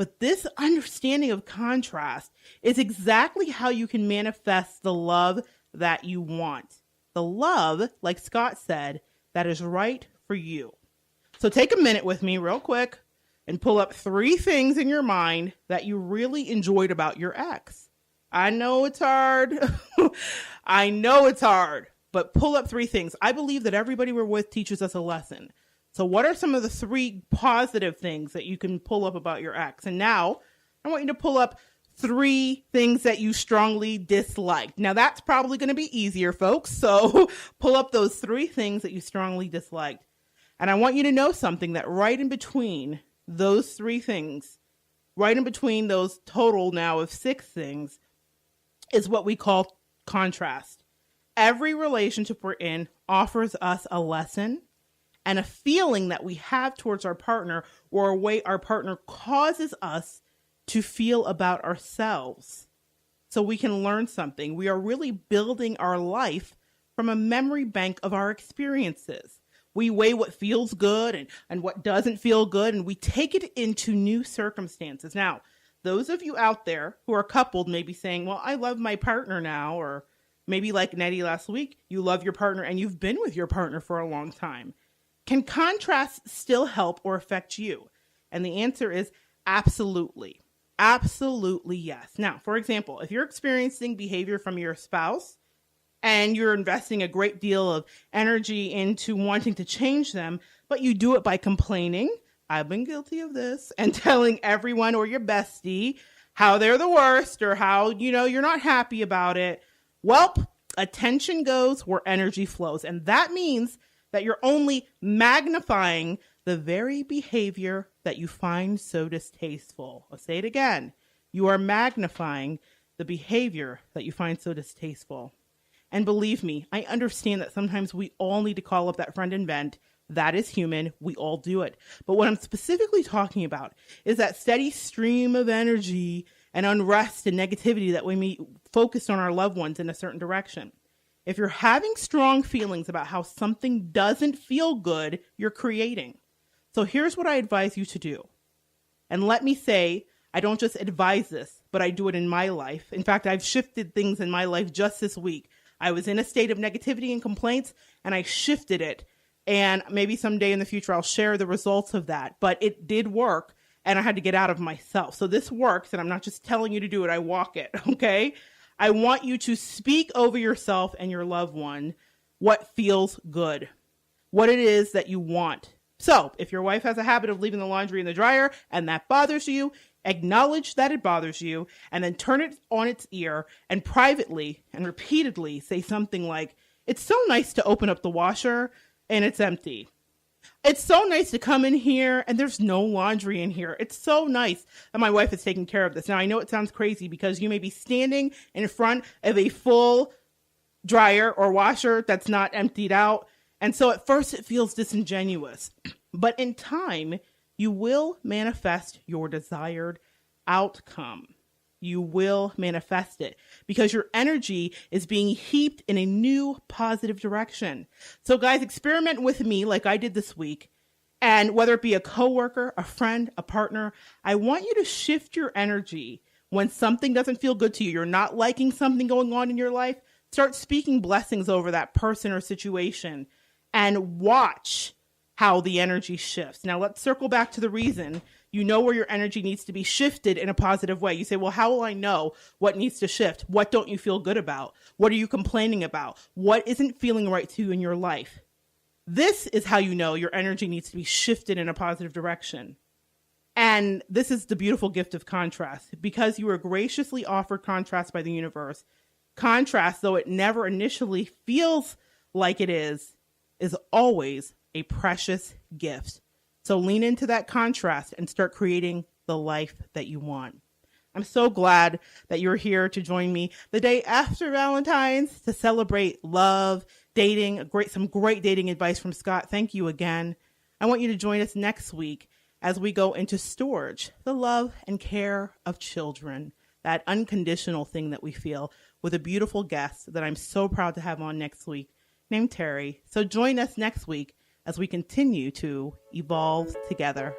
But this understanding of contrast is exactly how you can manifest the love that you want. The love, like Scott said, that is right for you. So take a minute with me real quick and pull up 3 things in your mind that you really enjoyed about your ex. I know it's hard. I know it's hard, but pull up 3 things. I believe that everybody we're with teaches us a lesson. So what are some of the 3 positive things that you can pull up about your ex? And now I want you to pull up 3 things that you strongly disliked. Now that's probably going to be easier, folks. So pull up those 3 things that you strongly disliked. And I want you to know something, that right in between those 3 things, right in between those total now of 6 things, is what we call contrast. Every relationship we're in offers us a lesson and a feeling that we have towards our partner, or a way our partner causes us to feel about ourselves. So we can learn something. We are really building our life from a memory bank of our experiences. We weigh what feels good and what doesn't feel good, and we take it into new circumstances. Now, those of you out there who are coupled may be saying, well, I love my partner now, or maybe like Nettie last week, you love your partner and you've been with your partner for a long time. Can contrast still help or affect you? And the answer is absolutely. Absolutely yes. Now, for example, if you're experiencing behavior from your spouse and you're investing a great deal of energy into wanting to change them, but you do it by complaining, I've been guilty of this, and telling everyone or your bestie how they're the worst, or how, you're not happy about it. Well, attention goes where energy flows. And that means that you're only magnifying the very behavior that you find so distasteful. I'll say it again. You are magnifying the behavior that you find so distasteful. And believe me, I understand that sometimes we all need to call up that friend and vent. That is human. We all do it. But what I'm specifically talking about is that steady stream of energy and unrest and negativity that we may focus on our loved ones in a certain direction. If you're having strong feelings about how something doesn't feel good, you're creating. So here's what I advise you to do. And let me say, I don't just advise this, but I do it in my life. In fact, I've shifted things in my life just this week. I was in a state of negativity and complaints, and I shifted it. And maybe someday in the future, I'll share the results of that. But it did work, and I had to get out of myself. So this works, and I'm not just telling you to do it. I walk it, okay? I want you to speak over yourself and your loved one what feels good, what it is that you want. So if your wife has a habit of leaving the laundry in the dryer and that bothers you, acknowledge that it bothers you, and then turn it on its ear and privately and repeatedly say something like, it's so nice to open up the washer and it's empty. It's so nice to come in here and there's no laundry in here. It's so nice that my wife is taking care of this. Now, I know it sounds crazy because you may be standing in front of a full dryer or washer that's not emptied out. And so at first it feels disingenuous. But in time, you will manifest your desired outcome. You will manifest it because your energy is being heaped in a new positive direction. So guys, experiment with me like I did this week. And whether it be a coworker, a friend, a partner, I want you to shift your energy when something doesn't feel good to you. You're not liking something going on in your life. Start speaking blessings over that person or situation and watch how the energy shifts. Now let's circle back to the reason. You know where your energy needs to be shifted in a positive way. You say, well, how will I know what needs to shift? What don't you feel good about? What are you complaining about? What isn't feeling right to you in your life? This is how you know your energy needs to be shifted in a positive direction. And this is the beautiful gift of contrast. Because you were graciously offered contrast by the universe, contrast, though it never initially feels like it is always a precious gift. So lean into that contrast and start creating the life that you want. I'm so glad that you're here to join me the day after Valentine's to celebrate love, dating, some great dating advice from Scott. Thank you again. I want you to join us next week as we go into storage, the love and care of children, that unconditional thing that we feel, with a beautiful guest that I'm so proud to have on next week named Terry. So join us next week as we continue to evolve together.